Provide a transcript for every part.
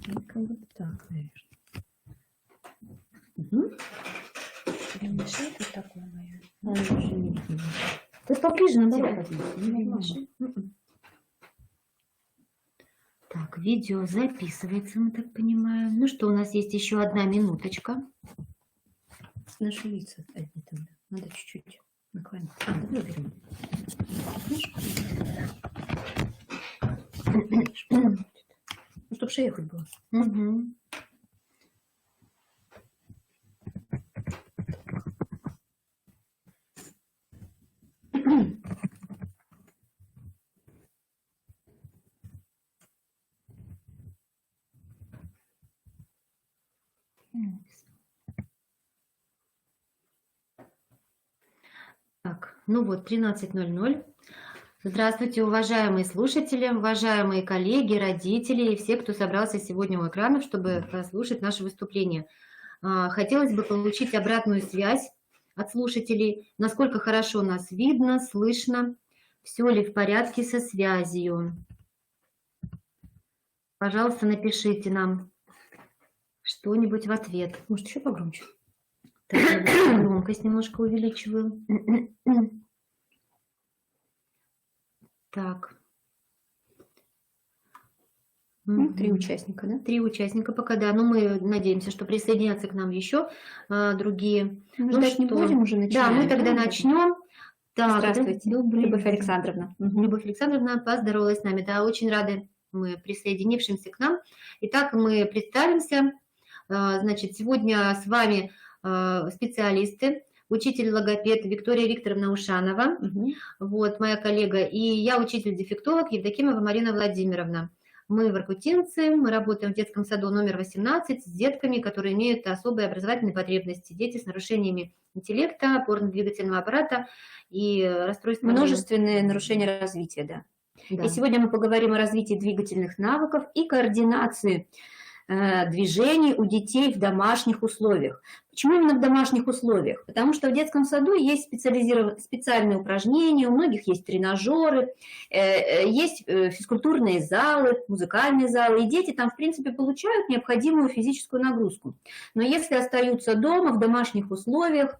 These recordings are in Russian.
Ну, как бы так, наверное. Угу. Мешает вот такое мое. Он уже не видно. Ты поближе на Тихо, дорогу. не мешай. Так, видео записывается, мы так понимаем. Ну что, у нас есть еще 1 минуточка. Наши лица одни там. Надо чуть-чуть наклонить. Давай уберем. Ну, чтобы шея хоть была. Угу. Так, ну вот, 13:00. Здравствуйте, уважаемые слушатели, уважаемые коллеги, родители и все, кто собрался сегодня у экранов, чтобы послушать наше выступление. Хотелось бы получить обратную связь от слушателей, насколько хорошо нас видно, слышно, все ли в порядке со связью. Пожалуйста, напишите нам что-нибудь в ответ. Может, еще погромче? Так, я громкость немножко увеличиваю. Так. 3 участника, да? 3 участника пока, да. Но мы надеемся, что присоединятся к нам еще другие. Мы ждать не будем, уже начинаем. Да, мы тогда начнем. Так, здравствуйте, Любовь Александровна. Любовь Александровна поздоровалась с нами. Да, очень рады мы присоединившимся к нам. Итак, мы представимся. Значит, сегодня с вами специалисты. Учитель-логопед Виктория Викторовна Ушанова, вот моя коллега, и я учитель-дефектолог Евдокимова Марина Владимировна. Мы воркутинцы, мы работаем в детском саду номер 18 с детками, которые имеют особые образовательные потребности. Дети с нарушениями интеллекта, опорно-двигательного аппарата и расстройствами. Множественные нарушения развития, да. И сегодня мы поговорим о развитии двигательных навыков и координации движений у детей в домашних условиях. Почему именно в домашних условиях? Потому что в детском саду есть специальные упражнения, у многих есть тренажеры, есть физкультурные залы, музыкальные залы, и дети там, в принципе, получают необходимую физическую нагрузку. Но если остаются дома, в домашних условиях,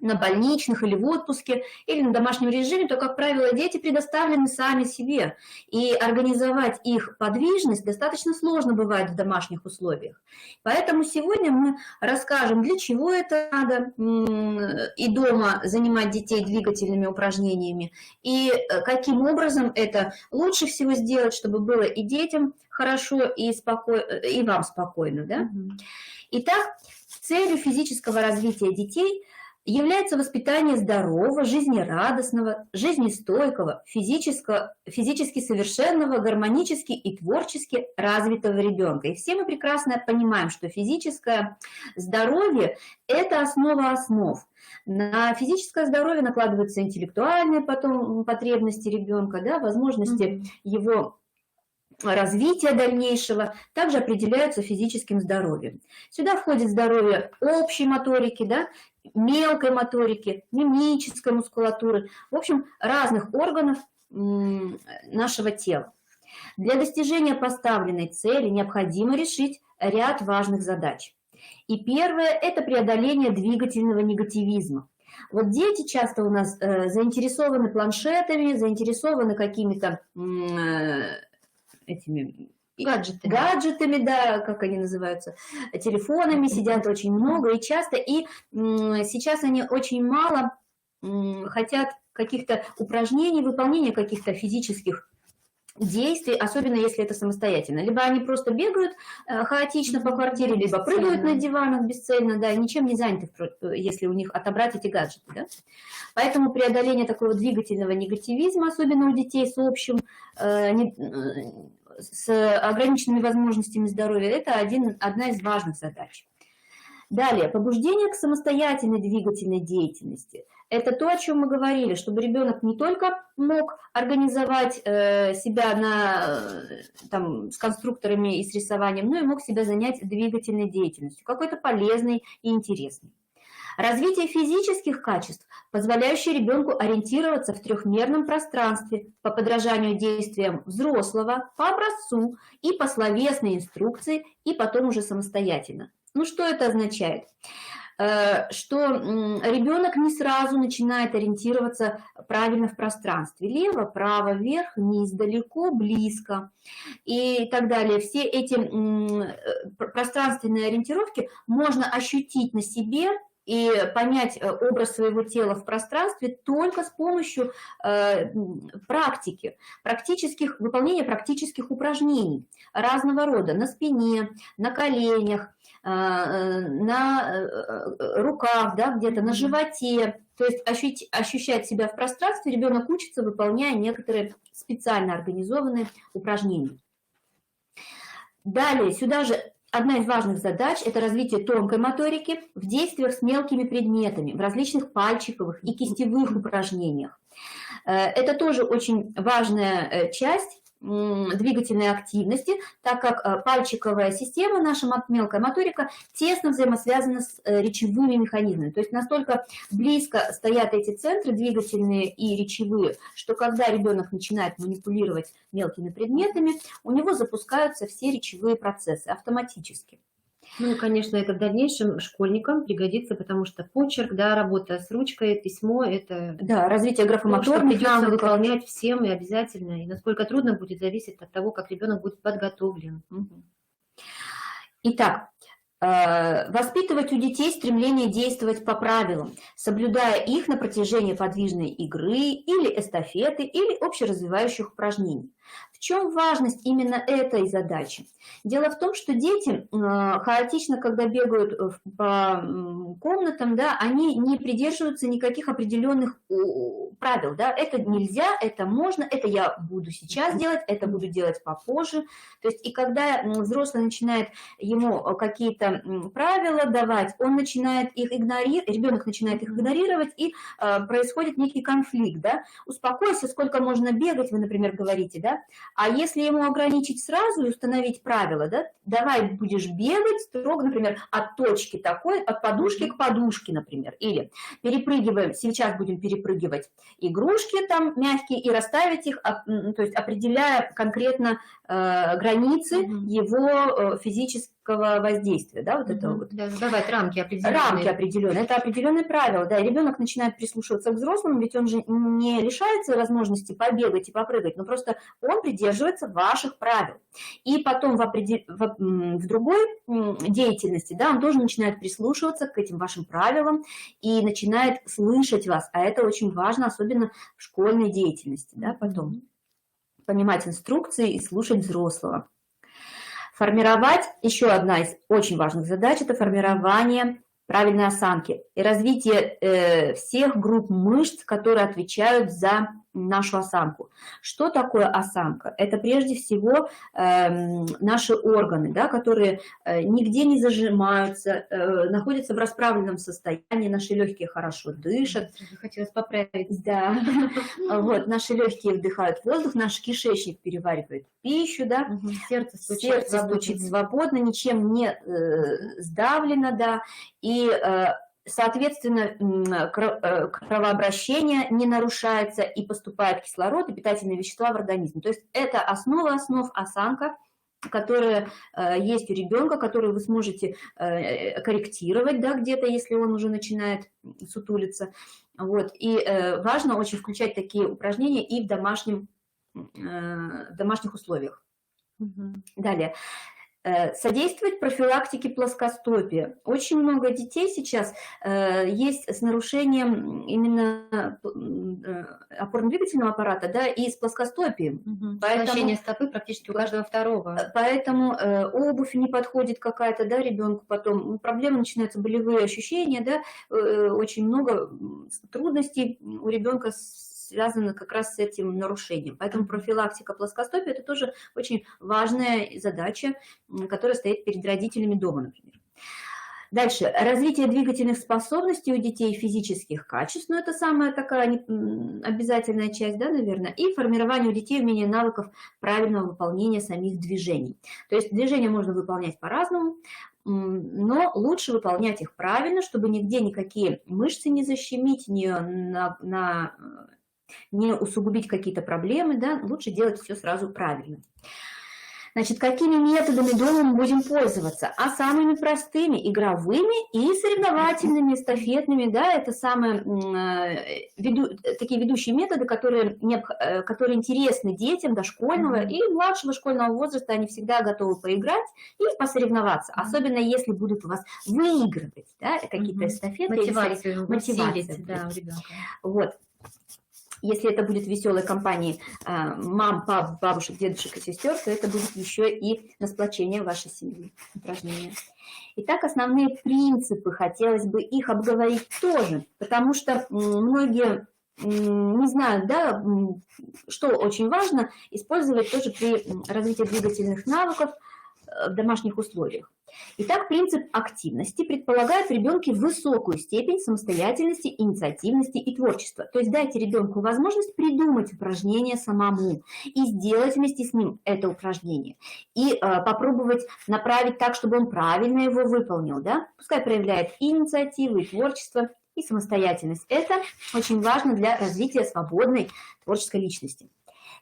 на больничных или в отпуске, или на домашнем режиме, то, как правило, дети предоставлены сами себе. И организовать их подвижность достаточно сложно бывает в домашних условиях. Поэтому сегодня мы расскажем, для чего это надо и дома занимать детей двигательными упражнениями, и каким образом это лучше всего сделать, чтобы было и детям хорошо, и вам спокойно. Да? Итак, целью физического развития детей является воспитание здорового, жизнерадостного, жизнестойкого, физически совершенного, гармонически и творчески развитого ребенка. И все мы прекрасно понимаем, что физическое здоровье – это основа основ. На физическое здоровье накладываются интеллектуальные потом потребности ребенка, да, возможности его развития дальнейшего также определяются физическим здоровьем. Сюда входит здоровье общей моторики, да, мелкой моторики, мимической мускулатуры, в общем, разных органов нашего тела. Для достижения поставленной цели необходимо решить ряд важных задач. И первое – это преодоление двигательного негативизма. Вот дети часто у нас заинтересованы планшетами, заинтересованы какими-то этими гаджетами, да, как они называются, телефонами, сидят очень много и часто, и сейчас они очень мало хотят каких-то упражнений, выполнения каких-то физических действий, особенно если это самостоятельно. Либо они просто бегают хаотично по квартире, либо прыгают на диванах бесцельно, да, ничем не заняты, если у них отобрать эти гаджеты. Да? Поэтому преодоление такого двигательного негативизма, особенно у детей с общим, с ограниченными возможностями здоровья, это одна из важных задач. Далее, побуждение к самостоятельной двигательной деятельности. Это то, о чем мы говорили, чтобы ребенок не только мог организовать себя с конструкторами и с рисованием, но и мог себя занять двигательной деятельностью, какой-то полезной и интересной. Развитие физических качеств, позволяющее ребенку ориентироваться в трехмерном пространстве по подражанию действиям взрослого, по образцу и по словесной инструкции, и потом уже самостоятельно. Ну, что это означает? Что ребенок не сразу начинает ориентироваться правильно в пространстве. Лево, право, вверх, вниз, далеко, близко и так далее. Все эти пространственные ориентировки можно ощутить на себе и понять образ своего тела в пространстве только с помощью практики, выполнения практических упражнений разного рода на спине, на коленях, на руках, да, где-то на животе. То есть ощущать себя в пространстве ребенок учится, выполняя некоторые специально организованные упражнения. Далее, сюда же одна из важных задач – это развитие тонкой моторики в действиях с мелкими предметами, в различных пальчиковых и кистевых упражнениях. Это тоже очень важная часть двигательной активности, так как пальчиковая система, наша мелкая моторика, тесно взаимосвязана с речевыми механизмами. То есть настолько близко стоят эти центры двигательные и речевые, что когда ребенок начинает манипулировать мелкими предметами, у него запускаются все речевые процессы автоматически. Ну и, конечно, это в дальнейшем школьникам пригодится, потому что почерк, да, работа с ручкой, письмо, это... Да, развитие графомоторных придется навыков. выполнять всем и обязательно. И насколько трудно будет зависеть от того, как ребенок будет подготовлен. Итак, воспитывать у детей стремление действовать по правилам, соблюдая их на протяжении подвижной игры или эстафеты, или общеразвивающих упражнений. В чем важность именно этой задачи? Дело в том, что дети хаотично, когда бегают по комнатам, да, они не придерживаются никаких определенных правил. Да. Это нельзя, это можно, это я буду сейчас делать, это буду делать попозже. То есть, и когда взрослый начинает ему какие-то правила давать, он начинает их игнорировать, ребенок начинает их игнорировать, и происходит некий конфликт. Да. Успокойся, сколько можно бегать, вы, например, говорите, да. А если ему ограничить сразу и установить правила, да, давай будешь бегать строго, например, от точки такой, от подушки к подушке, например, или перепрыгиваем, сейчас будем перепрыгивать игрушки там мягкие и расставить их, то есть определяя конкретно границы его физического воздействия, да, вот это вот. Да, задавать рамки определенные. Рамки определенные, это определенные правила, да, и ребенок начинает прислушиваться к взрослым, ведь он же не лишается возможности побегать и попрыгать, но просто он придерживается ваших правил. И потом в другой деятельности, да, он тоже начинает прислушиваться к этим вашим правилам и начинает слышать вас, а это очень важно, особенно в школьной деятельности, да, потом понимать инструкции и слушать взрослого. Формировать, еще одна из очень важных задач, это формирование правильной осанки и развитие всех групп мышц, которые отвечают за нашу осанку. Что такое осанка? Это прежде всего наши органы, да, которые нигде не зажимаются, находятся в расправленном состоянии, наши легкие хорошо дышат. Хотелось поправить. Да. Вот, наши легкие вдыхают воздух, наш кишечник переваривает пищу, да. Сердце стучит свободно, ничем не сдавлено, да, и соответственно, кровообращение не нарушается и поступает кислород и питательные вещества в организм. То есть это основа основ осанка, которая есть у ребенка, которую вы сможете корректировать, да, где-то, если он уже начинает сутулиться. Вот. И важно очень включать такие упражнения и в домашних условиях. Далее. Содействовать профилактике плоскостопия. Очень много детей сейчас есть с нарушением именно опорно-двигательного аппарата, да, и с плоскостопием. Сокращение стопы практически у каждого второго. Поэтому обувь не подходит какая-то, да, ребенку потом. Проблемы начинаются, болевые ощущения, да, очень много трудностей у ребенка связано как раз с этим нарушением. Поэтому профилактика плоскостопия – это тоже очень важная задача, которая стоит перед родителями дома, например. Дальше. Развитие двигательных способностей у детей, физических качеств, ну, это самая такая обязательная часть, да, наверное, и формирование у детей умения навыков правильного выполнения самих движений. То есть движения можно выполнять по-разному, но лучше выполнять их правильно, чтобы нигде никакие мышцы не защемить, не усугубить какие-то проблемы, да, лучше делать все сразу правильно. Значит, какими методами дома мы будем пользоваться? А самыми простыми, игровыми и соревновательными, эстафетными, да, это такие ведущие методы, которые интересны детям дошкольного и младшего школьного возраста, они всегда готовы поиграть и посоревноваться, особенно если будут у вас выигрывать, да, какие-то эстафеты. Мотивацию, да, у ребенка. Вот. Если это будет в веселой компании мам, пап, бабушек, дедушек и сестер, то это будет еще и на сплочение вашей семьи упражнения. Итак, основные принципы, хотелось бы их обговорить тоже, потому что многие не знают, да, что очень важно использовать тоже при развитии двигательных навыков в домашних условиях. Итак, принцип активности предполагает в ребенке высокую степень самостоятельности, инициативности и творчества. То есть дайте ребенку возможность придумать упражнение самому и сделать вместе с ним это упражнение. И попробовать направить так, чтобы он правильно его выполнил. Да? Пускай проявляет и инициативу, и творчество, и самостоятельность. Это очень важно для развития свободной творческой личности.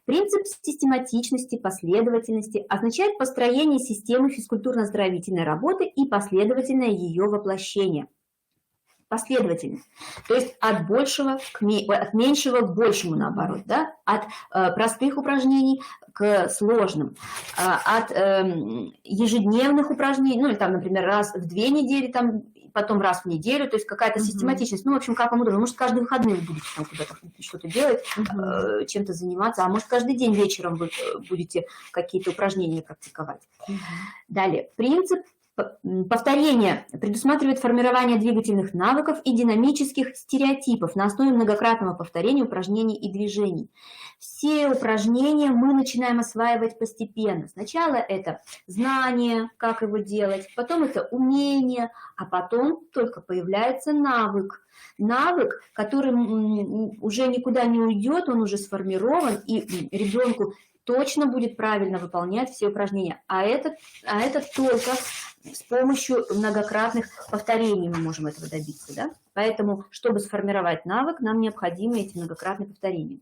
Принцип систематичности, последовательности означает построение системы физкультурно-оздоровительной работы и последовательное ее воплощение. Последовательно. То есть от меньшего к большему, наоборот. Да? От простых упражнений к сложным. От ежедневных упражнений, ну или там, например, раз в 2 недели, там, потом раз в неделю, то есть какая-то систематичность. Ну, в общем, как вам удобно. Может, каждый выходный вы будете там куда-то что-то делать, чем-то заниматься, а может, каждый день вечером вы будете какие-то упражнения практиковать. Далее. Принцип повторения предусматривает формирование двигательных навыков и динамических стереотипов на основе многократного повторения упражнений и движений. Все упражнения мы начинаем осваивать постепенно. Сначала это знание, как его делать, потом это умение, а потом только появляется навык. Навык, который уже никуда не уйдет, он уже сформирован, и ребенку точно будет правильно выполнять все упражнения. А это только с помощью многократных повторений мы можем этого добиться. Да? Поэтому, чтобы сформировать навык, нам необходимы эти многократные повторения.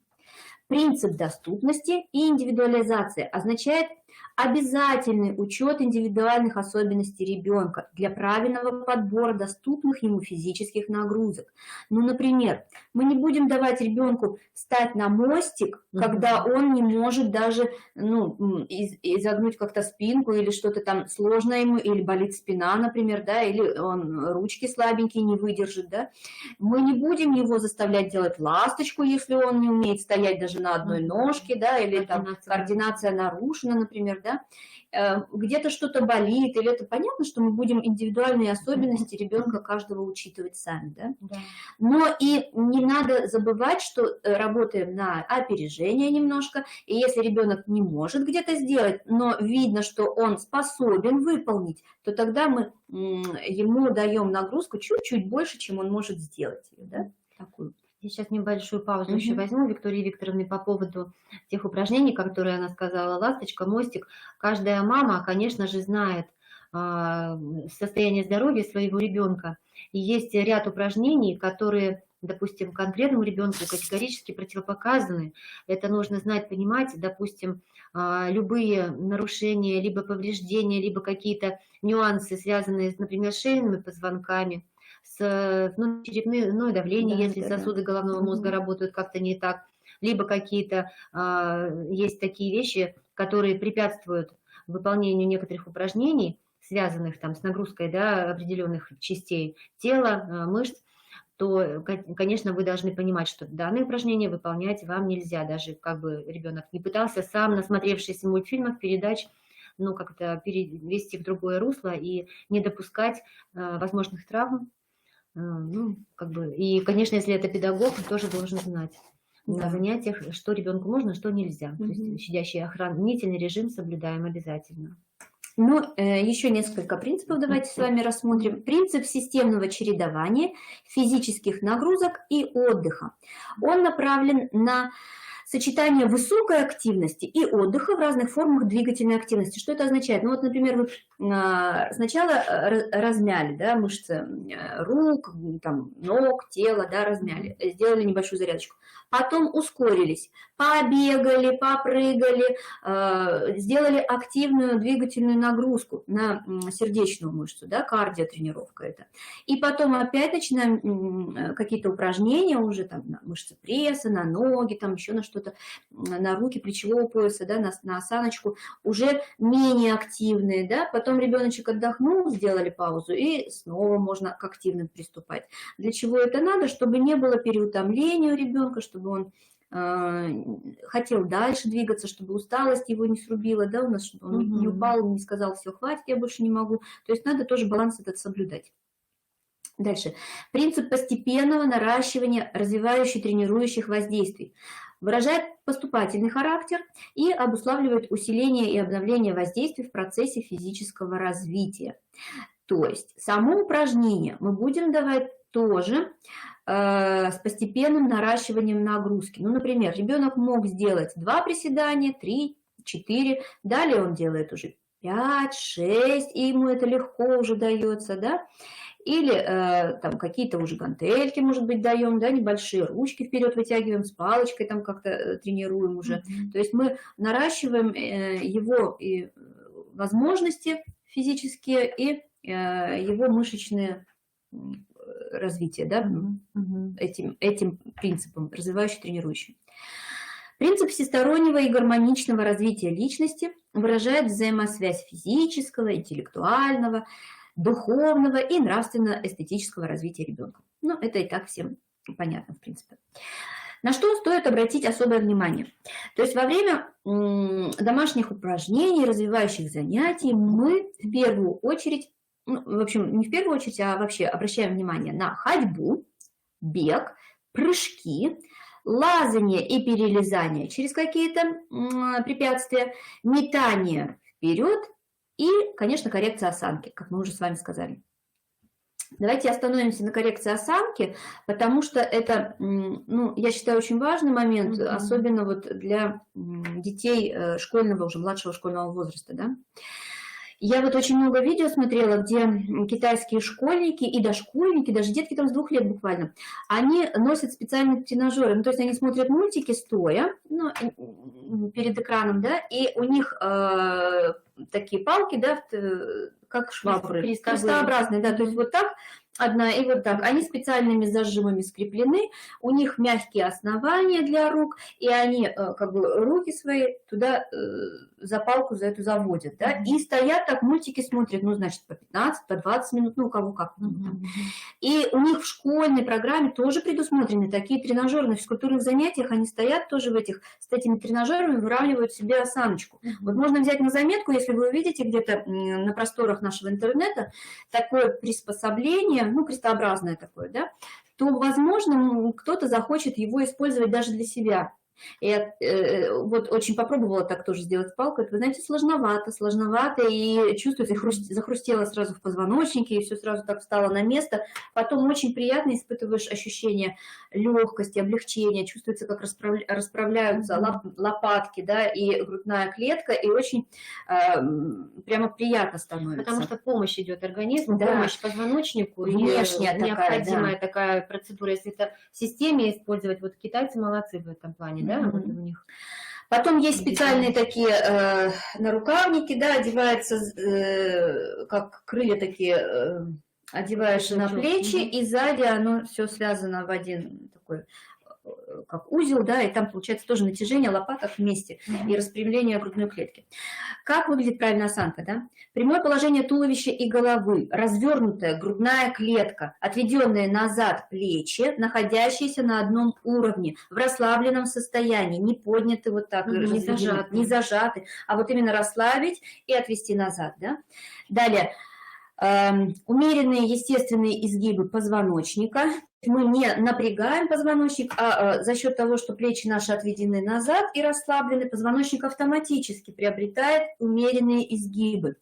Принцип доступности и индивидуализации означает обязательный учет индивидуальных особенностей ребенка для правильного подбора доступных ему физических нагрузок. Ну, например, мы не будем давать ребенку встать на мостик, когда он не может даже изогнуть как-то спинку или что-то там сложное ему, или болит спина, например, да, или он ручки слабенькие не выдержит. Да. Мы не будем его заставлять делать ласточку, если он не умеет стоять даже на одной ножке, да, или там координация нарушена, например, да, где-то что-то болит, или это понятно, что мы будем индивидуальные особенности ребенка каждого учитывать сами, да? Да. Но и не надо забывать, что работаем на опережение немножко, и если ребенок не может где-то сделать, но видно, что он способен выполнить, то тогда мы ему даем нагрузку чуть-чуть больше, чем он может сделать, да? Такую. Я сейчас небольшую паузу еще возьму Виктории Викторовны по поводу тех упражнений, которые она сказала, ласточка, мостик. Каждая мама, конечно же, знает состояние здоровья своего ребенка. И есть ряд упражнений, которые, допустим, конкретному ребенку категорически противопоказаны. Это нужно знать, понимать, допустим, любые нарушения, либо повреждения, либо какие-то нюансы, связанные, например, с шейными позвонками, с черепное давление, если сосуды головного мозга работают как-то не так, либо какие-то есть такие вещи, которые препятствуют выполнению некоторых упражнений, связанных там с нагрузкой, да, определенных частей тела, мышц, то, конечно, вы должны понимать, что данные упражнения выполнять вам нельзя, даже как бы ребенок не пытался сам, насмотревшись в мультфильмах, передач, как-то перевести в другое русло и не допускать возможных травм. И, конечно, если это педагог, он тоже должен знать на занятиях, что ребенку можно, что нельзя. То есть щадящий охранительный режим соблюдаем обязательно. Еще несколько принципов давайте с вами рассмотрим. Принцип системного чередования физических нагрузок и отдыха. Он направлен на сочетание высокой активности и отдыха в разных формах двигательной активности. Что это означает? Ну вот, например, вы сначала размяли, да, мышцы рук, там, ног, тела, да, размяли, сделали небольшую зарядочку. Потом ускорились, побегали, попрыгали, сделали активную двигательную нагрузку на сердечную мышцу, да, кардиотренировка это. И потом опять начинаем какие-то упражнения уже там на мышцы пресса, на ноги, там еще на что-то, на руки плечевого пояса, да, на осаночку, уже менее активные, да. Потом ребеночек отдохнул, сделали паузу, и снова можно к активным приступать. Для чего это надо? Чтобы не было переутомления у ребенка, чтобы он хотел дальше двигаться, чтобы усталость его не срубила, да, у нас, чтобы он не упал, не сказал, все, хватит, я больше не могу. То есть надо тоже баланс этот соблюдать. Дальше. Принцип постепенного наращивания развивающих, тренирующих воздействий. Выражает поступательный характер и обуславливает усиление и обновление воздействий в процессе физического развития. То есть само упражнение мы будем давать тоже с постепенным наращиванием нагрузки. Ну, например, ребенок мог сделать 2 приседания, 3, 4, далее он делает уже 5, 6, и ему это легко уже дается, да. Или там какие-то уже гантельки, может быть, даем, да, небольшие ручки вперед вытягиваем, с палочкой там как-то тренируем уже. То есть мы наращиваем его и возможности физические и его мышечные развитие, да, этим принципом, развивающим, тренирующим. Принцип всестороннего и гармоничного развития личности выражает взаимосвязь физического, интеллектуального, духовного и нравственно-эстетического развития ребенка. Ну, это и так всем понятно, в принципе. На что стоит обратить особое внимание? То есть во время домашних упражнений, развивающих занятий мы в первую очередь, ну, в общем, не в первую очередь, а вообще обращаем внимание на ходьбу, бег, прыжки, лазание и перелезание через какие-то препятствия, метание вперед и, конечно, коррекция осанки, как мы уже с вами сказали. Давайте остановимся на коррекции осанки, потому что это, ну, я считаю, очень важный момент, особенно вот для детей школьного, уже младшего школьного возраста, да. Я вот очень много видео смотрела, где китайские школьники и дошкольники, даже детки там с 2 лет буквально, они носят специальные тренажеры, ну, то есть они смотрят мультики стоя, ну, перед экраном, да, и у них такие палки, да, как швабры, крестообразные, да, то есть вот так, одна и вот так. Они специальными зажимами скреплены, у них мягкие основания для рук, и они как бы руки свои туда за палку за эту заводят, да, и стоят так, мультики смотрят, ну, значит, по 15, по 20 минут, ну, у кого как. И у них в школьной программе тоже предусмотрены такие тренажеры, на физкультурных занятиях они стоят тоже в этих, с этими тренажерами выравнивают себе осаночку. Вот можно взять на заметку, если вы увидите где-то на просторах нашего интернета такое приспособление, ну, крестообразное такое, да, то, возможно, кто-то захочет его использовать даже для себя. Я вот очень попробовала так тоже сделать с палкой. Это, вы знаете, сложновато, и чувствуется, захрустело сразу в позвоночнике, и все сразу так встало на место. Потом очень приятно испытываешь ощущение легкости, облегчения, чувствуется, как расправляются лопатки, да, и грудная клетка, и очень прямо приятно становится. Потому что помощь идет организму, да, помощь позвоночнику, внешняя и необходимая такая процедура. Если это в системе использовать, вот китайцы молодцы в этом плане. Да, вот у них. Потом есть специальные такие нарукавники, да, одеваются, как крылья такие, одеваешь на плечи, и сзади оно все связано в один такой, как узел, да, и там получается тоже натяжение лопаток вместе и распрямление грудной клетки. Как выглядит правильная осанка, да? Прямое положение туловища и головы, развернутая грудная клетка, отведенные назад плечи, находящиеся на одном уровне, в расслабленном состоянии, не подняты вот так, не зажаты, а вот именно расслабить и отвести назад, да? Далее, умеренные естественные изгибы позвоночника. Мы не напрягаем позвоночник, а за счет того, что плечи наши отведены назад и расслаблены, позвоночник автоматически приобретает умеренные изгибы.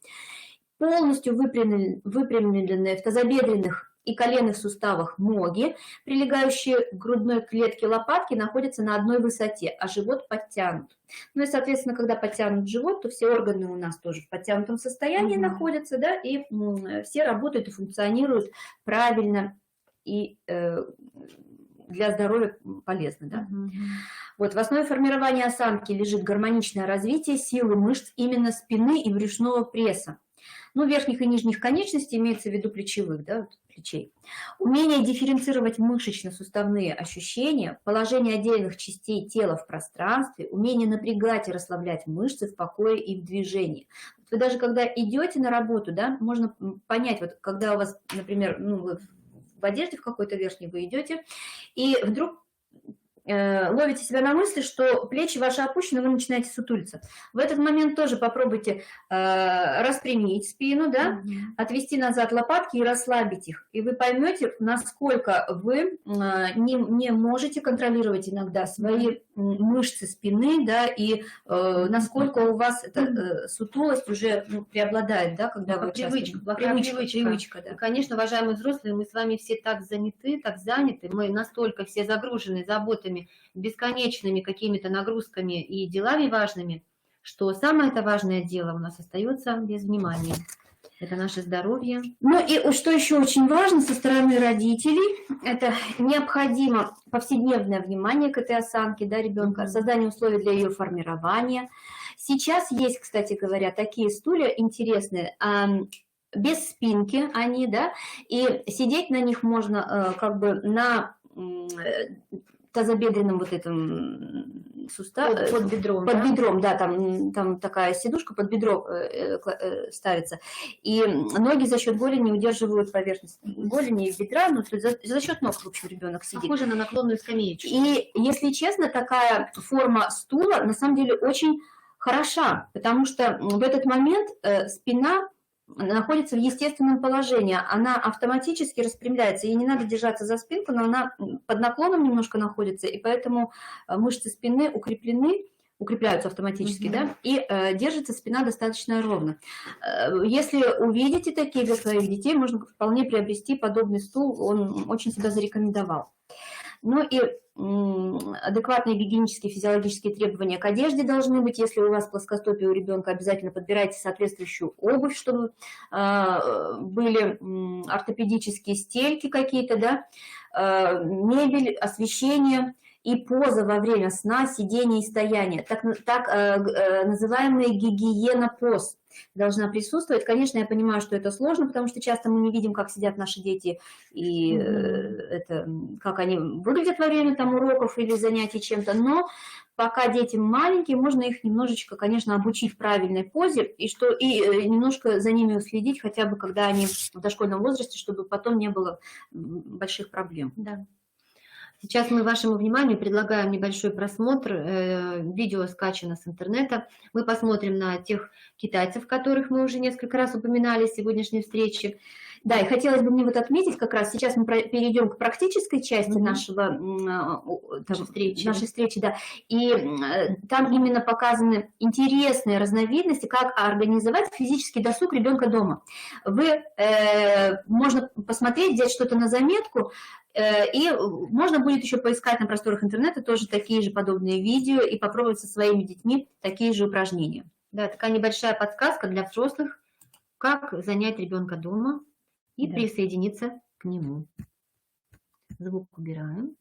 Полностью выпрямленные в тазобедренных и коленных суставах ноги, прилегающие к грудной клетке лопатки, находятся на одной высоте, а живот подтянут. Ну и, соответственно, когда подтянут живот, то все органы у нас тоже в подтянутом состоянии находятся, да, и все работают и функционируют правильно и для здоровья полезно, да. Вот в основе формирования осанки лежит гармоничное развитие силы мышц именно спины и брюшного пресса. Ну, верхних и нижних конечностей, имеется в виду плечевых, да, плечей. Умение дифференцировать мышечно-суставные ощущения, положение отдельных частей тела в пространстве, умение напрягать и расслаблять мышцы в покое и в движении. Вы даже когда идете на работу, да, можно понять, вот когда у вас, например, ну, вы в одежде в какой-то верхней вы идете, и вдруг ловите себя на мысли, что плечи ваши опущены, вы начинаете сутулиться. В этот момент тоже попробуйте распрямить спину, да, отвести назад лопатки и расслабить их. И вы поймете, насколько вы не можете контролировать иногда свои мышцы спины, да, и насколько у вас эта сутулость уже преобладает, да, когда вы привычка, да. И, конечно, уважаемые взрослые, мы с вами все так заняты, мы настолько все загружены заботами, бесконечными какими-то нагрузками и делами важными, что самое это важное дело у нас остается без внимания. Это наше здоровье. Ну и что еще очень важно со стороны родителей, это необходимо повседневное внимание к этой осанке, да, ребенка, создание условий для ее формирования. Сейчас есть, кстати говоря, такие стулья интересные, без спинки они, да, и сидеть на них можно как бы на тазобедренном вот этом суставе, под бедром, да, там такая сидушка под бедро ставится, и ноги за счет голени удерживают поверхность голени и бедра, ну, за счет ног, в общем, ребенок сидит. Похоже на наклонную скамеечку. И, если честно, такая форма стула на самом деле очень хороша, потому что в этот момент спина находится в естественном положении, она автоматически распрямляется, ей не надо держаться за спинку, но она под наклоном немножко находится, и поэтому мышцы спины укрепляются автоматически, да, и держится спина достаточно ровно. Если увидите такие для своих детей, можно вполне приобрести подобный стул, он очень себя зарекомендовал. Ну и адекватные гигиенические физиологические требования к одежде должны быть. Если у вас плоскостопие у ребенка, обязательно подбирайте соответствующую обувь, чтобы были ортопедические стельки какие-то, да, мебель, освещение и поза во время сна, сидения и стояния. Так называемая гигиена поз должна присутствовать. Конечно, я понимаю, что это сложно, потому что часто мы не видим, как сидят наши дети и как они выглядят во время там уроков или занятий чем-то, но пока дети маленькие, можно их немножечко, конечно, обучить в правильной позе и немножко за ними уследить, хотя бы когда они в дошкольном возрасте, чтобы потом не было больших проблем. Да. Сейчас мы вашему вниманию предлагаем небольшой просмотр, видео скачано с интернета. Мы посмотрим на тех китайцев, которых мы уже несколько раз упоминали в сегодняшней встрече. Да, и хотелось бы мне вот отметить, как раз сейчас мы перейдем к практической части нашей встречи, да, и там именно показаны интересные разновидности, как организовать физический досуг ребенка дома. Можно посмотреть, взять что-то на заметку, и можно будет еще поискать на просторах интернета тоже такие же подобные видео и попробовать со своими детьми такие же упражнения. Да, такая небольшая подсказка для взрослых, как занять ребенка дома и присоединиться к нему. Звук убираем.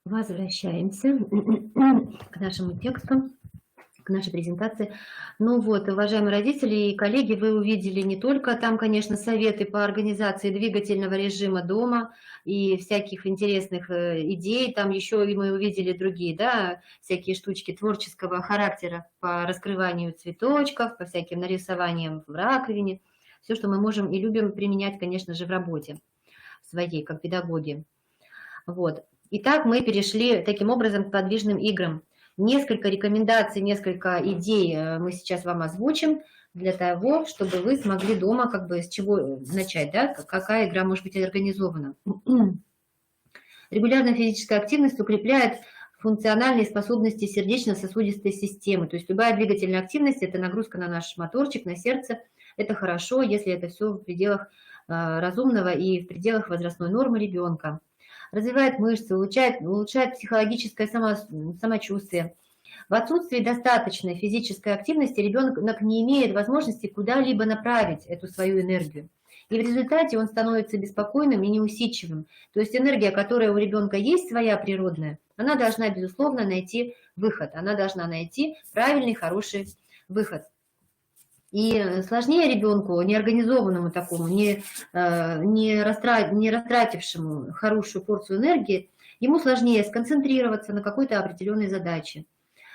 Возвращаемся к нашему тексту, к нашей презентации. Ну вот, уважаемые родители и коллеги, вы увидели не только там, конечно, советы по организации двигательного режима дома и всяких интересных идей, там еще и мы увидели другие, да, всякие штучки творческого характера по раскрыванию цветочков, по всяким нарисованиям в раковине, все, что мы можем и любим применять, конечно же, в работе своей, как педагоги. Вот. Итак, мы перешли таким образом к подвижным играм. Несколько рекомендаций, несколько идей мы сейчас вам озвучим для того, чтобы вы смогли дома как бы с чего начать, да, какая игра может быть организована. Регулярная физическая активность укрепляет функциональные способности сердечно-сосудистой системы. То есть любая двигательная активность – это нагрузка на наш моторчик, на сердце. Это хорошо, если это все в пределах разумного и в пределах возрастной нормы ребенка. Развивает мышцы, улучшает психологическое самочувствие. В отсутствии достаточной физической активности ребенок не имеет возможности куда-либо направить эту свою энергию. И в результате он становится беспокойным и неусидчивым. То есть энергия, которая у ребенка есть, своя природная, она должна, безусловно, найти выход. Она должна найти правильный, хороший выход. И сложнее ребенку, неорганизованному такому, не растратившему хорошую порцию энергии, ему сложнее сконцентрироваться на какой-то определенной задаче.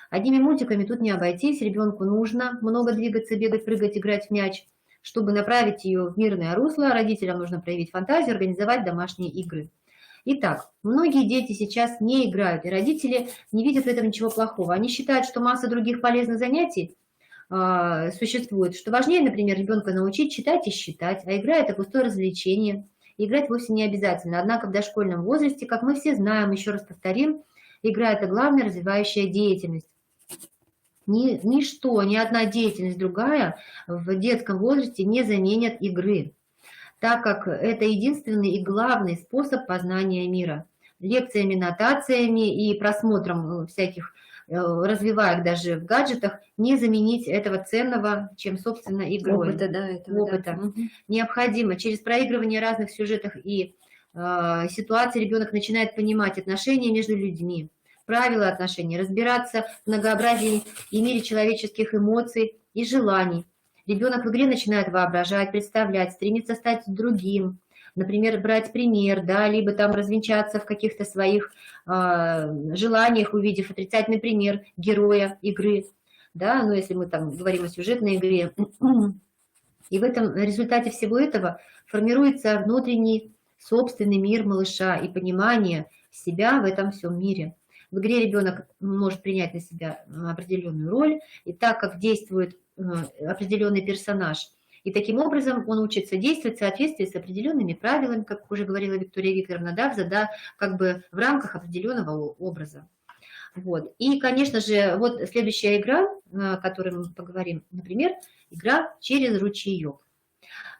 Одними мультиками тут не обойтись, ребенку нужно много двигаться, бегать, прыгать, играть в мяч. Чтобы направить ее в мирное русло, родителям нужно проявить фантазию, организовать домашние игры. Итак, многие дети сейчас не играют, и родители не видят в этом ничего плохого. Они считают, что масса других полезных занятий существует, что важнее, например, ребенка научить читать и считать, а игра – это пустое развлечение. Играть вовсе не обязательно, однако в дошкольном возрасте, как мы все знаем, еще раз повторим, игра – это главная развивающая деятельность. Ничто, ни одна деятельность другая в детском возрасте не заменят игры, так как это единственный и главный способ познания мира. Лекциями, нотациями и просмотром всяких развивая их даже в гаджетах, не заменить этого ценного, чем, собственно, игрой. Опыта, да, этого, Опыта. Да. Необходимо. Через проигрывание разных сюжетов и ситуаций ребенок начинает понимать отношения между людьми, правила отношений, разбираться в многообразии и мире человеческих эмоций и желаний. Ребенок в игре начинает воображать, представлять, стремиться стать другим, например, брать пример, да, либо там развенчаться в каких-то своих желаниях, увидев отрицательный пример героя игры, да, ну, если мы там говорим о сюжетной игре. И в этом в результате всего этого формируется внутренний собственный мир малыша и понимание себя в этом всем мире. В игре ребенок может принять на себя определенную роль, и так как действует определенный персонаж, и таким образом он учится действовать в соответствии с определенными правилами, как уже говорила Виктория Викторовна, да, как бы в рамках определенного образа. Вот. И, конечно же, вот следующая игра, о которой мы поговорим, например, игра через ручеек.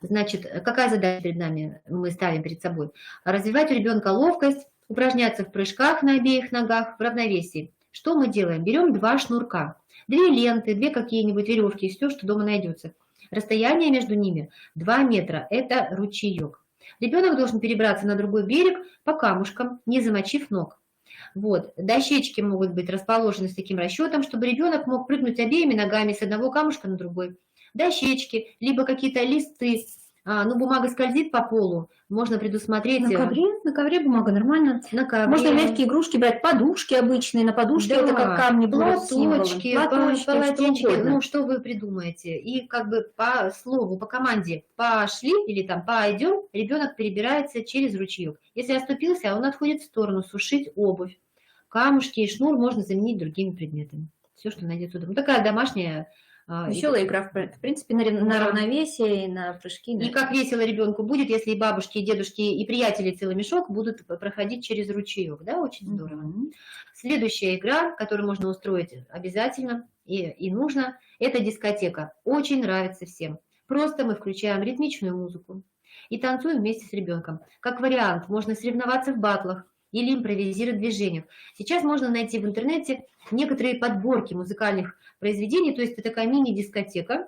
Значит, какая задача перед нами мы ставим перед собой? Развивать у ребенка ловкость, упражняться в прыжках на обеих ногах в равновесии. Что мы делаем? Берем 2 шнурка, 2 ленты, 2 какие-нибудь веревки, все, что дома найдется. Расстояние между ними 2 метра, это ручеек. Ребенок должен перебраться на другой берег по камушкам, не замочив ног. Вот. Дощечки могут быть расположены с таким расчетом, чтобы ребенок мог прыгнуть обеими ногами с одного камушка на другой. Дощечки, либо какие-то листы. Ну, бумага скользит по полу, можно предусмотреть... На ковре бумага, нормально. На ковре. Можно мягкие игрушки брать, подушки обычные, на подушке Да, это как камни будут платочки, полотенчики, что угодно. ну, что вы придумаете. И как бы по слову, по команде «пошли» или там «пойдем», ребенок перебирается через ручеек. Если оступился, он отходит в сторону сушить обувь. Камушки и шнур можно заменить другими предметами. Все, что найдется дома. Такая домашняя... Веселая игра, в принципе, на равновесие и на прыжки. И как весело ребенку будет, если и бабушки, и дедушки, и приятели целый мешок будут проходить через ручеек. Да, очень здорово. Следующая игра, которую можно устроить обязательно и нужно, это дискотека. Очень нравится всем. Просто мы включаем ритмичную музыку и танцуем вместе с ребенком. Как вариант, можно соревноваться в батлах или импровизировать движениях. Сейчас можно найти в интернете некоторые подборки музыкальных произведений, то есть это такая мини-дискотека,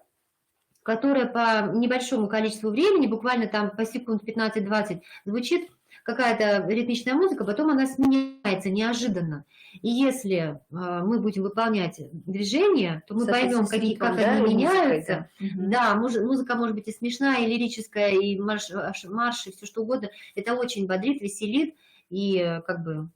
которая по небольшому количеству времени, буквально там по секунд 15-20, звучит какая-то ритмичная музыка, потом она сменяется неожиданно. И если мы будем выполнять движения, то мы поймем, С ритмом, как да, они и музыкой, меняются. да. Мгм. Да, музыка может быть и смешная, и лирическая, и марш, и все что угодно. Это очень бодрит, веселит и как бы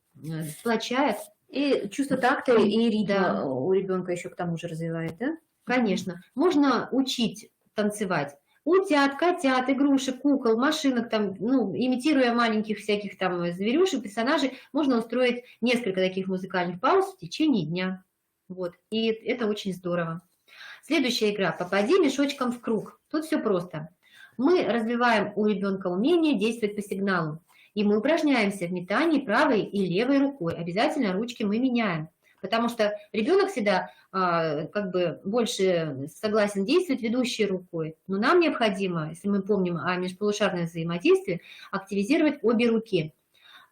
сплочает. И чувство такта и ритма Да. у ребенка еще к тому же развивает, да? Конечно. Можно учить танцевать. Утят, котят, игрушек, кукол, машинок, там, ну, имитируя маленьких всяких там зверюшек, персонажей, можно устроить несколько таких музыкальных пауз в течение дня. Вот. И это очень здорово. Следующая игра «Попади мешочком в круг». Тут все просто. Мы развиваем у ребенка умение действовать по сигналу. И мы упражняемся в метании правой и левой рукой. Обязательно ручки мы меняем. Потому что ребенок всегда как бы больше согласен действовать ведущей рукой. Но нам необходимо, если мы помним о межполушарном взаимодействии, активизировать обе руки.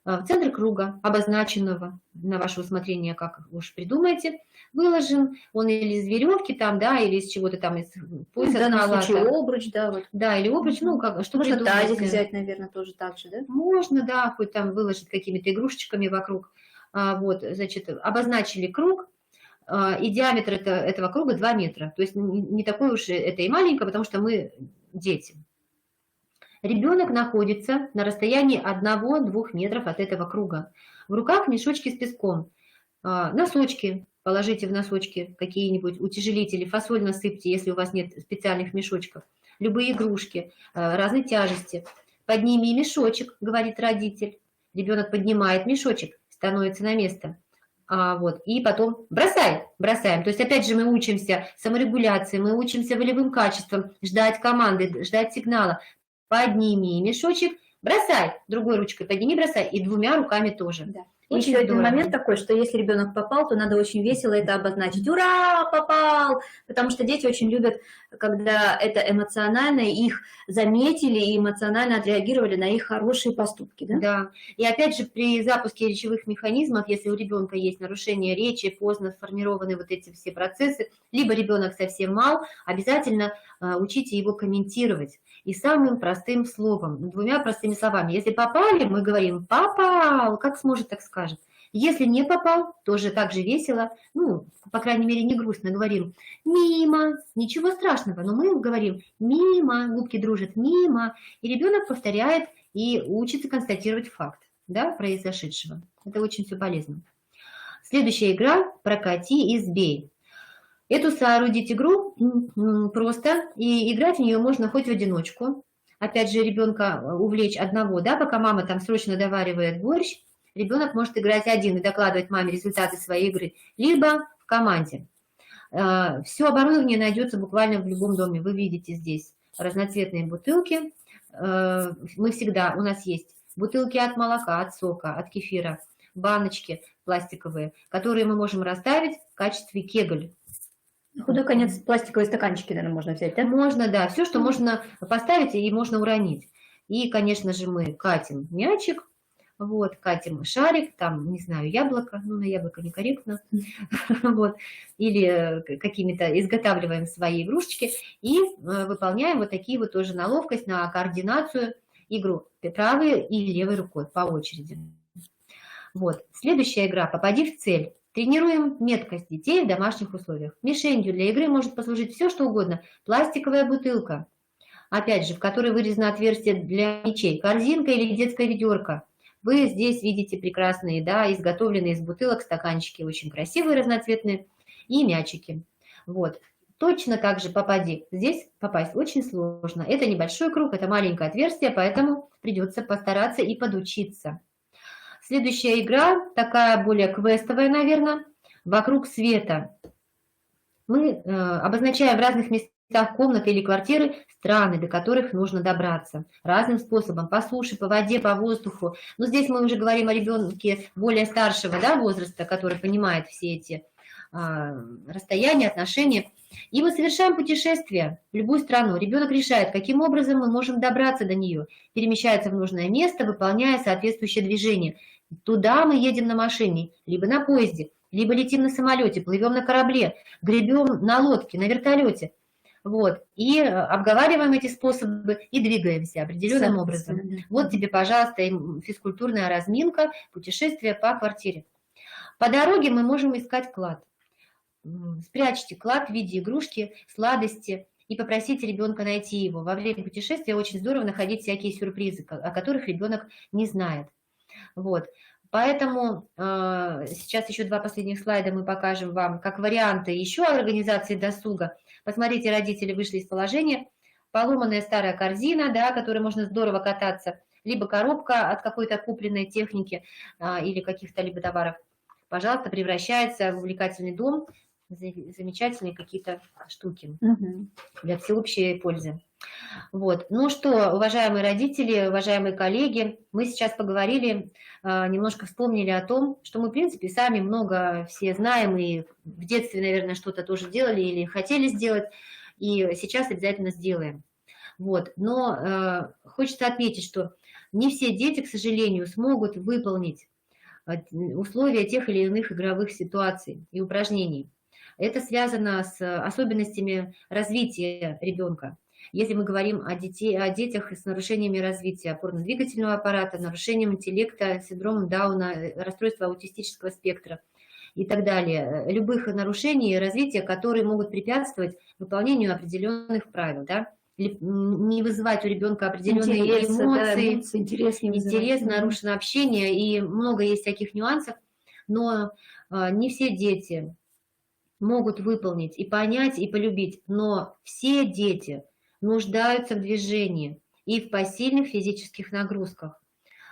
В центр круга, обозначенного, на ваше усмотрение, как уж придумаете, выложен он или из веревки там, да, или из чего-то там, из пояса, В данном халата. случае обруч, да, вот. Да, или обруч, ну, как, что Можно тазик придумаете. взять, наверное, тоже так же, да? Можно, да, хоть там выложить какими-то игрушечками вокруг. Вот, значит, обозначили круг, и диаметр этого круга 2 метра. То есть не такой уж это и маленько, потому что мы дети. Ребенок находится на расстоянии 1-2 метров от этого круга. В руках мешочки с песком. Носочки. Положите в носочки какие-нибудь утяжелители, фасоль насыпьте, если у вас нет специальных мешочков. Любые игрушки, разной тяжести. Подними мешочек, говорит родитель. Ребенок поднимает мешочек, становится на место. Вот. И потом бросаем. То есть опять же мы учимся саморегуляции, мы учимся волевым качествам, ждать команды, ждать сигнала. Подними мешочек, бросай. Другой ручкой подними, бросай. И 2 руками тоже. Да. Очень Еще один здорово. момент такой, что если ребенок попал, то надо очень весело это обозначить. Ура, попал! Потому что дети очень любят, когда это эмоционально, их заметили и эмоционально отреагировали на их хорошие поступки. Да? Да. И опять же, при запуске речевых механизмов, если у ребенка есть нарушение речи, поздно сформированы вот эти все процессы, либо ребенок совсем мал, обязательно учите его комментировать. И самым простым словом, 2 простыми словами. Если попали, мы говорим «попал», как сможет, так скажет. Если не попал, тоже так же весело, ну, по крайней мере, не грустно, говорим «мимо», ничего страшного, но мы говорим «мимо», губки дружат «мимо», и ребенок повторяет и учится констатировать факт, да, произошедшего. Это очень все полезно. Следующая игра «Прокати и сбей». Эту соорудить игру просто, и играть в нее можно хоть в одиночку. Опять же, ребенка увлечь одного, да, пока мама там срочно доваривает борщ, ребенок может играть один и докладывать маме результаты своей игры, либо в команде. Все оборудование найдется буквально в любом доме. Вы видите здесь разноцветные бутылки. У нас есть бутылки от молока, от сока, от кефира, баночки пластиковые, которые мы можем расставить в качестве кегль. Худой конец, пластиковые стаканчики, наверное, можно взять, да? Можно, да, все, что можно поставить и можно уронить. И, конечно же, мы катим мячик, вот, катим шарик, там, не знаю, яблоко, ну, на яблоко некорректно, вот, или какими-то изготавливаем свои игрушечки и выполняем вот такие вот тоже на ловкость, на координацию игру правой и левой рукой по очереди. Вот, следующая игра «Попади в цель». Тренируем меткость детей в домашних условиях. Мишенью для игры может послужить все, что угодно. Пластиковая бутылка, опять же, в которой вырезано отверстие для мячей, корзинка или детская ведерко. Вы здесь видите прекрасные, да, изготовленные из бутылок стаканчики, очень красивые, разноцветные, и мячики. Вот. Точно так же попади. Здесь попасть очень сложно. Это небольшой круг, это маленькое отверстие, поэтому придется постараться и подучиться. Следующая игра, такая более квестовая, наверное, «Вокруг света». Мы обозначаем в разных местах комнаты или квартиры страны, до которых нужно добраться. Разным способом, по суше, по воде, по воздуху. Но здесь мы уже говорим о ребенке более старшего, да, возраста, который понимает все эти расстояния, отношения. И мы совершаем путешествие в любую страну. Ребенок решает, каким образом мы можем добраться до нее. Перемещается в нужное место, выполняя соответствующее движение. Туда мы едем на машине, либо на поезде, либо летим на самолете, плывем на корабле, гребем на лодке, на вертолете. Вот, и обговариваем эти способы и двигаемся определенным образом. Соответственно, да. Вот тебе, пожалуйста, и физкультурная разминка, путешествие по квартире. По дороге мы можем искать клад. Спрячьте клад в виде игрушки, сладости и попросите ребенка найти его. Во время путешествия очень здорово находить всякие сюрпризы, о которых ребенок не знает. Вот. Поэтому сейчас еще 2 последних слайда мы покажем вам как варианты еще организации досуга. Посмотрите, родители вышли из положения. Поломанная старая корзина, да, которой можно здорово кататься, либо коробка от какой-то купленной техники или каких-то либо товаров, пожалуйста, превращается в увлекательный дом, замечательные какие-то штуки для всеобщей пользы. Вот. Ну что, уважаемые родители, уважаемые коллеги, мы сейчас поговорили, немножко вспомнили о том, что мы, в принципе, сами много все знаем и в детстве, наверное, что-то тоже делали или хотели сделать, и сейчас обязательно сделаем. Вот. Но хочется отметить, что не все дети, к сожалению, смогут выполнить условия тех или иных игровых ситуаций и упражнений. Это связано с особенностями развития ребенка. Если мы говорим о детях с нарушениями развития опорно-двигательного аппарата, нарушением интеллекта, синдромом Дауна, расстройства аутистического спектра и так далее, любых нарушений развития, которые могут препятствовать выполнению определенных правил, да? Не вызывать у ребенка определенные эмоции, интерес, нарушено общение, и много есть таких нюансов, но не все дети могут выполнить и понять, и полюбить, но все дети нуждаются в движении и в посильных физических нагрузках.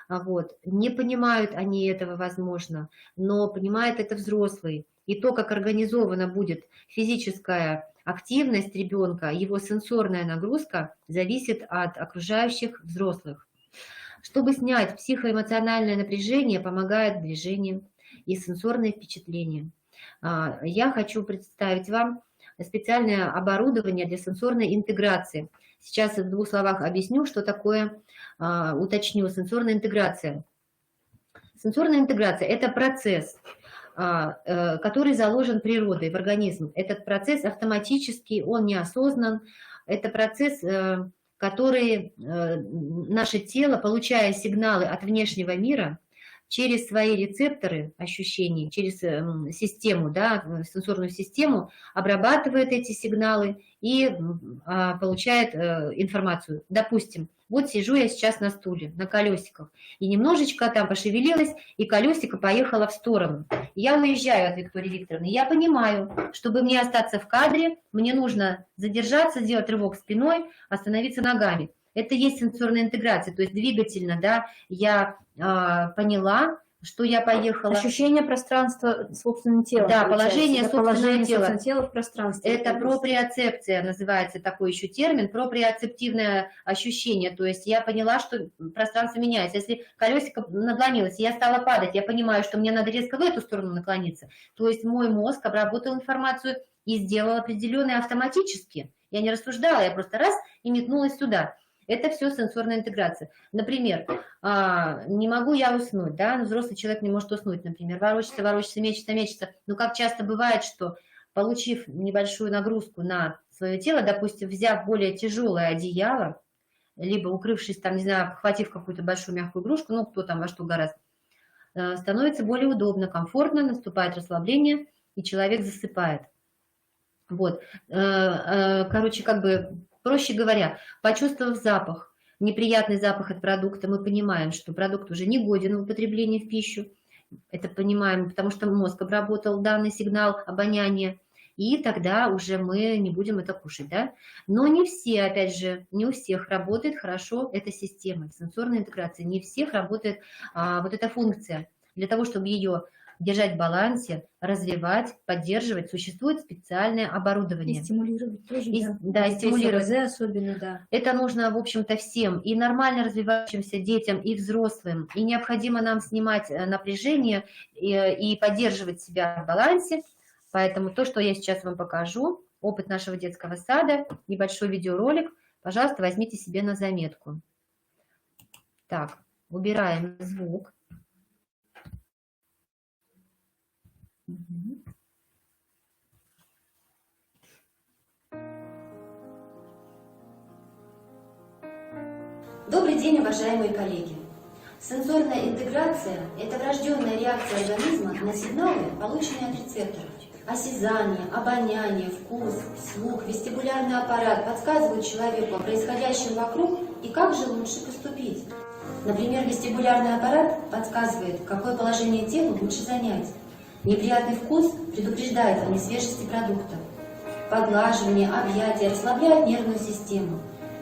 Вот. Не понимают они этого, возможно, но понимают это взрослые. И то, как организована будет физическая активность ребенка, его сенсорная нагрузка, зависит от окружающих взрослых. Чтобы снять психоэмоциональное напряжение, помогает движение и сенсорные впечатления. Я хочу представить вам специальное оборудование для сенсорной интеграции. Сейчас в 2 словах объясню, что такое, уточню, сенсорная интеграция. Сенсорная интеграция – это процесс, который заложен природой в организм. Этот процесс автоматический, он неосознан. Это процесс, который наше тело, получая сигналы от внешнего мира, через свои рецепторы ощущений, через систему, да, сенсорную систему, обрабатывает эти сигналы и получает информацию. Допустим, вот сижу я сейчас на стуле, на колесиках, и немножечко там пошевелилась, и колесико поехало в сторону. Я уезжаю от Виктории Викторовны. Я понимаю, чтобы мне остаться в кадре, мне нужно задержаться, сделать рывок спиной, остановиться ногами. Это есть сенсорная интеграция, то есть двигательно, да, я поняла, что я поехала. Ощущение пространства собственным телом. Да, положение собственного тела в пространстве. Это проприоцепция, называется такой еще термин, проприоцептивное ощущение. То есть я поняла, что пространство меняется. Если колесико наклонилось, я стала падать, я понимаю, что мне надо резко в эту сторону наклониться. То есть мой мозг обработал информацию и сделал определенное автоматически. Я не рассуждала, я просто раз и метнулась сюда. Это все сенсорная интеграция. Например, не могу я уснуть, да, взрослый человек не может уснуть, например, ворочается, мечется. Но как часто бывает, что, получив небольшую нагрузку на свое тело, допустим, взяв более тяжелое одеяло, либо укрывшись там, не знаю, хватив какую-то большую мягкую игрушку, ну, кто там во что гораздо, становится более удобно, комфортно, наступает расслабление, и человек засыпает. Вот, короче, как бы... Проще говоря, почувствовав запах, неприятный запах от продукта, мы понимаем, что продукт уже не годен в употреблении в пищу. Это понимаем, потому что мозг обработал данный сигнал обоняния, и тогда уже мы не будем это кушать, да? Но не все, опять же, не у всех работает хорошо эта система сенсорной интеграции, не у всех работает вот эта функция. Для того, чтобы ее держать в балансе, развивать, поддерживать, существует специальное оборудование. И стимулировать тоже, да, стимулировать. Особенно, да. Это нужно, в общем-то, всем, и нормально развивающимся детям, и взрослым. И необходимо нам снимать напряжение и поддерживать себя в балансе. Поэтому то, что я сейчас вам покажу, опыт нашего детского сада, небольшой видеоролик, пожалуйста, возьмите себе на заметку. Так, убираем звук. Добрый день, уважаемые коллеги! Сенсорная интеграция – это врожденная реакция организма на сигналы, полученные от рецепторов. Осязание, обоняние, вкус, слух, вестибулярный аппарат подсказывают человеку о происходящем вокруг и как же лучше поступить. Например, вестибулярный аппарат подсказывает, какое положение тела лучше занять. Неприятный вкус предупреждает о несвежести продукта. Поглаживание, объятие расслабляют нервную систему.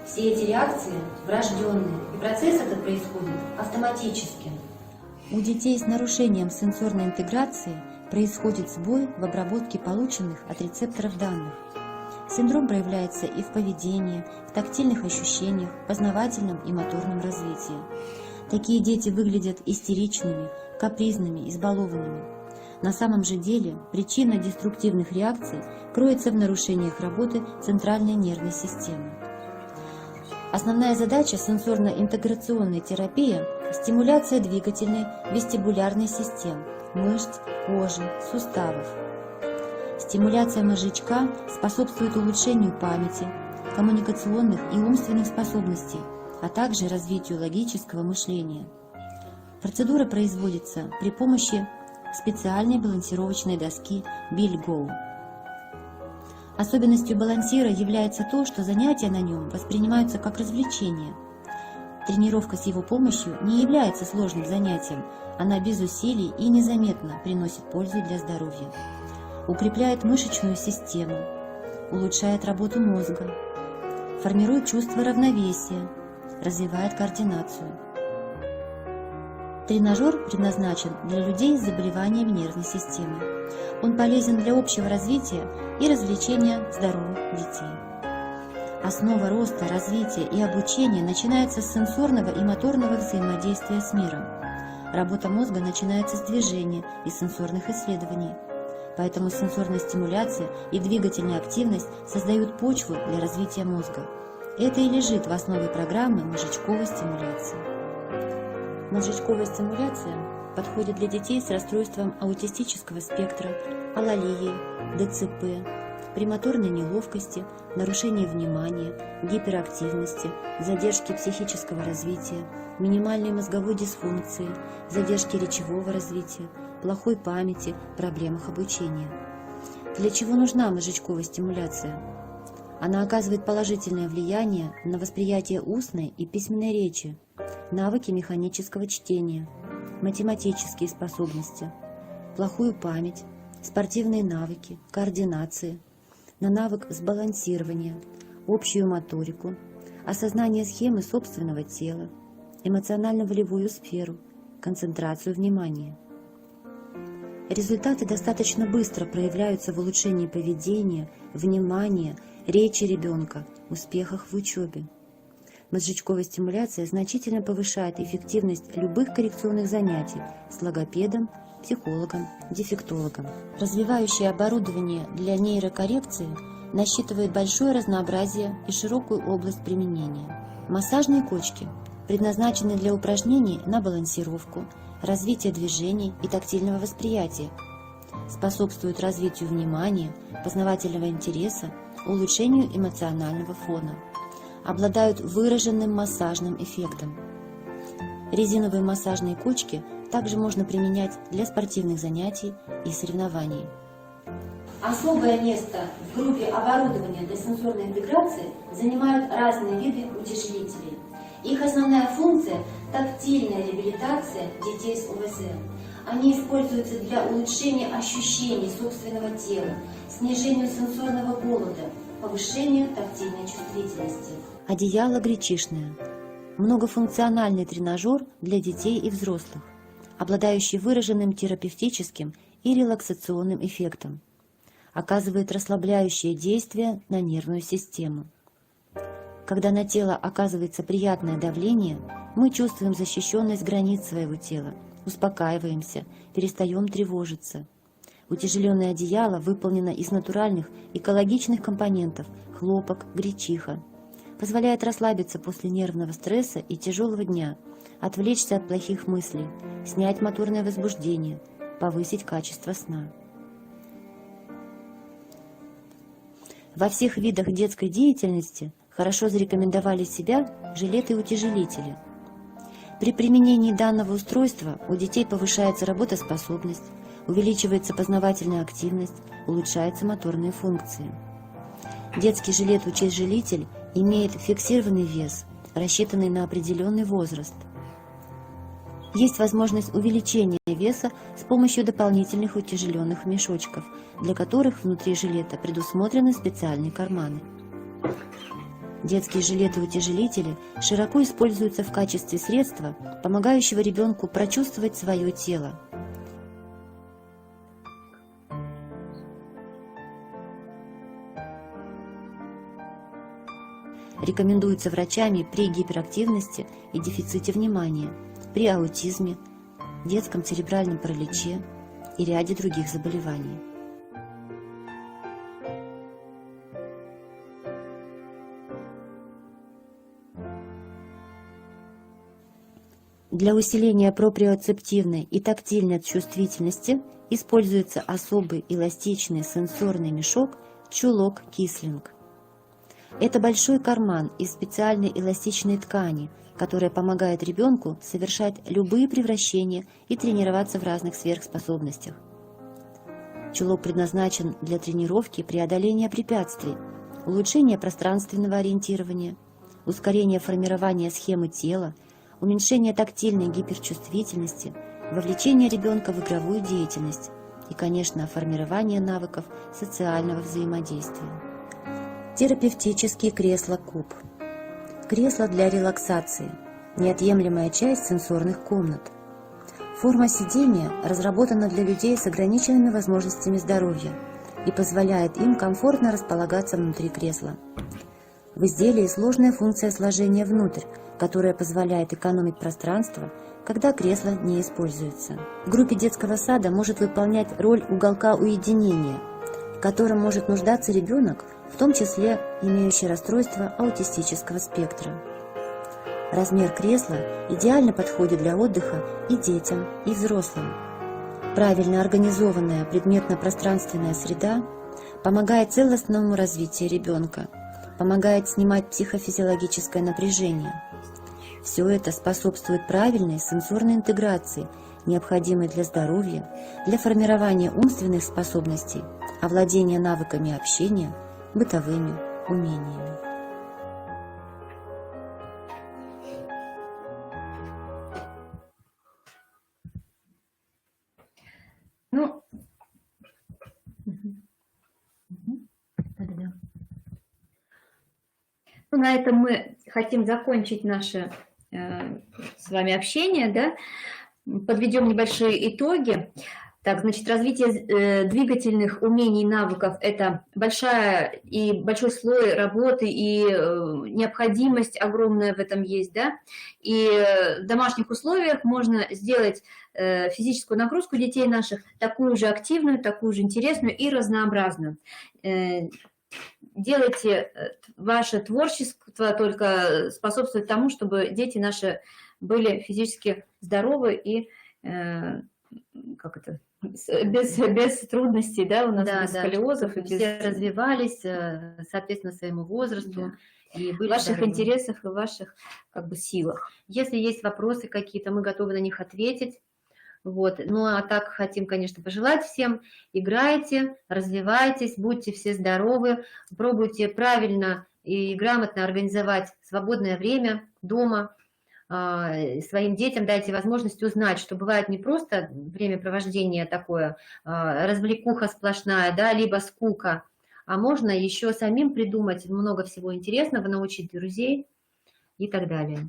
Все эти реакции врожденные, и процесс этот происходит автоматически. У детей с нарушением сенсорной интеграции происходит сбой в обработке полученных от рецепторов данных. Синдром проявляется и в поведении, в тактильных ощущениях, познавательном и моторном развитии. Такие дети выглядят истеричными, капризными, избалованными. На самом же деле причина деструктивных реакций кроется в нарушениях работы центральной нервной системы. Основная задача сенсорно-интеграционной терапии – стимуляция двигательной вестибулярной систем, мышц, кожи, суставов. Стимуляция мозжечка способствует улучшению памяти, коммуникационных и умственных способностей, а также развитию логического мышления. Процедура производится при помощи специальной балансировочной доски Bill-Go. Особенностью балансира является то, что занятия на нем воспринимаются как развлечение. Тренировка с его помощью не является сложным занятием, она без усилий и незаметно приносит пользу для здоровья. Укрепляет мышечную систему, улучшает работу мозга, формирует чувство равновесия, развивает координацию. Тренажер предназначен для людей с заболеваниями нервной системы. Он полезен для общего развития и развлечения здоровых детей. Основа роста, развития и обучения начинается с сенсорного и моторного взаимодействия с миром. Работа мозга начинается с движения и сенсорных исследований. Поэтому сенсорная стимуляция и двигательная активность создают почву для развития мозга. Это и лежит в основе программы мозжечковой стимуляции. Мозжечковая стимуляция подходит для детей с расстройством аутистического спектра, алалией, ДЦП, премоторной неловкости, нарушении внимания, гиперактивности, задержки психического развития, минимальной мозговой дисфункции, задержки речевого развития, плохой памяти, проблемах обучения. Для чего нужна мозжечковая стимуляция? Она оказывает положительное влияние на восприятие устной и письменной речи, навыки механического чтения, математические способности, плохую память, спортивные навыки, координации, на навык сбалансирования, общую моторику, осознание схемы собственного тела, эмоционально-волевую сферу, концентрацию внимания. Результаты достаточно быстро проявляются в улучшении поведения, внимания, речи ребенка, успехах в учебе. Мозжечковая стимуляция значительно повышает эффективность любых коррекционных занятий с логопедом, психологом, дефектологом. Развивающее оборудование для нейрокоррекции насчитывает большое разнообразие и широкую область применения. Массажные кочки предназначены для упражнений на балансировку, развитие движений и тактильного восприятия, способствуют развитию внимания, познавательного интереса, улучшению эмоционального фона, обладают выраженным массажным эффектом. Резиновые массажные кочки также можно применять для спортивных занятий и соревнований. Особое место в группе оборудования для сенсорной интеграции занимают разные виды утяжелителей. Их основная функция – тактильная реабилитация детей с ОВЗ. Они используются для улучшения ощущений собственного тела, снижения сенсорного голода, повышения тактильной чувствительности. Одеяло гречишное – многофункциональный тренажер для детей и взрослых, обладающий выраженным терапевтическим и релаксационным эффектом. Оказывает расслабляющее действие на нервную систему. Когда на тело оказывается приятное давление, мы чувствуем защищенность границ своего тела, успокаиваемся, перестаем тревожиться. Утяжеленное одеяло выполнено из натуральных экологичных компонентов – хлопок, гречиха. Позволяет расслабиться после нервного стресса и тяжелого дня, отвлечься от плохих мыслей, снять моторное возбуждение, повысить качество сна. Во всех видах детской деятельности хорошо зарекомендовали себя жилеты-утяжелители. При применении данного устройства у детей повышается работоспособность, увеличивается познавательная активность, улучшаются моторные функции. Детский жилет-утяжелитель имеет фиксированный вес, рассчитанный на определенный возраст. Есть возможность увеличения веса с помощью дополнительных утяжеленных мешочков, для которых внутри жилета предусмотрены специальные карманы. Детские жилеты-утяжелители широко используются в качестве средства, помогающего ребенку прочувствовать свое тело. Рекомендуются врачами при гиперактивности и дефиците внимания, при аутизме, детском церебральном параличе и ряде других заболеваний. Для усиления проприоцептивной и тактильной чувствительности используется особый эластичный сенсорный мешок чулок Кислинг. Это большой карман из специальной эластичной ткани, которая помогает ребенку совершать любые превращения и тренироваться в разных сверхспособностях. Чулок предназначен для тренировки преодоления препятствий, улучшения пространственного ориентирования, ускорения формирования схемы тела, уменьшение тактильной гиперчувствительности, вовлечение ребенка в игровую деятельность и, конечно, формирование навыков социального взаимодействия. Терапевтические кресла-куб. Кресло для релаксации – неотъемлемая часть сенсорных комнат. Форма сидения разработана для людей с ограниченными возможностями здоровья и позволяет им комфортно располагаться внутри кресла. В изделии сложная функция сложения внутрь, которая позволяет экономить пространство, когда кресло не используется. В группе детского сада может выполнять роль уголка уединения, в котором может нуждаться ребенок, в том числе имеющий расстройство аутистического спектра. Размер кресла идеально подходит для отдыха и детям, и взрослым. Правильно организованная предметно-пространственная среда помогает целостному развитию ребенка, помогает снимать психофизиологическое напряжение. Все это способствует правильной сенсорной интеграции, необходимой для здоровья, для формирования умственных способностей, овладения навыками общения, бытовыми умениями. Ну, на этом мы хотим закончить наше с вами общение, да? Подведем небольшие итоги. Так, значит, развитие двигательных умений и навыков – это большой слой работы, и необходимость огромная в этом есть, да? И в домашних условиях можно сделать физическую нагрузку детей наших такую же активную, такую же интересную и разнообразную. Делайте ваше творчество только способствует тому, чтобы дети наши были физически здоровы и без трудностей, да, у нас без сколиозов. И все развивались, соответственно, своему возрасту. Да. И в ваших интересах и в ваших силах. Если есть вопросы какие-то, мы готовы на них ответить. Вот. Ну, а так хотим, конечно, пожелать всем: играйте, развивайтесь, будьте все здоровы, пробуйте правильно и грамотно организовать свободное время дома, своим детям дайте возможность узнать, что бывает не просто времяпровождение такое, развлекуха сплошная, да, либо скука, а можно еще самим придумать много всего интересного, научить друзей и так далее.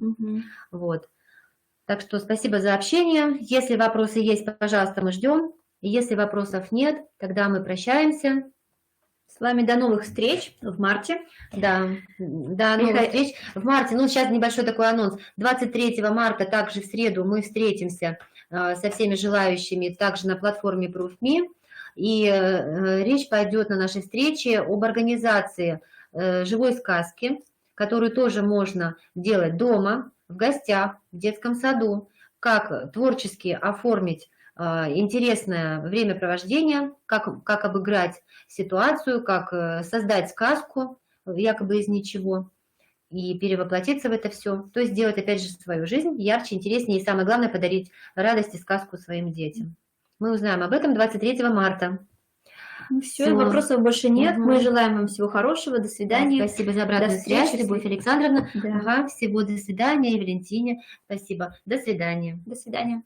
Вот. Так что спасибо за общение. Если вопросы есть, пожалуйста, мы ждем. Если вопросов нет, тогда мы прощаемся. С вами до новых встреч в марте. Да, до новых встреч в марте. Ну, сейчас небольшой такой анонс. 23 марта, также в среду, мы встретимся со всеми желающими, также на платформе ProofMe. И речь пойдет на нашей встрече об организации живой сказки, которую тоже можно делать дома, в гостях, в детском саду, как творчески оформить интересное времяпровождение, как обыграть ситуацию, как создать сказку якобы из ничего. и перевоплотиться в это все, то есть сделать опять же свою жизнь ярче, интереснее и самое главное подарить радость и сказку своим детям. Мы узнаем об этом 23 марта. Все, Всё. вопросов больше нет. Мгм. Мы желаем вам всего хорошего. До свидания. Спасибо за обратную До встречи. связь, Любовь Александровна. Да. Ага, всего до свидания, и Валентине. Спасибо. До свидания. До свидания.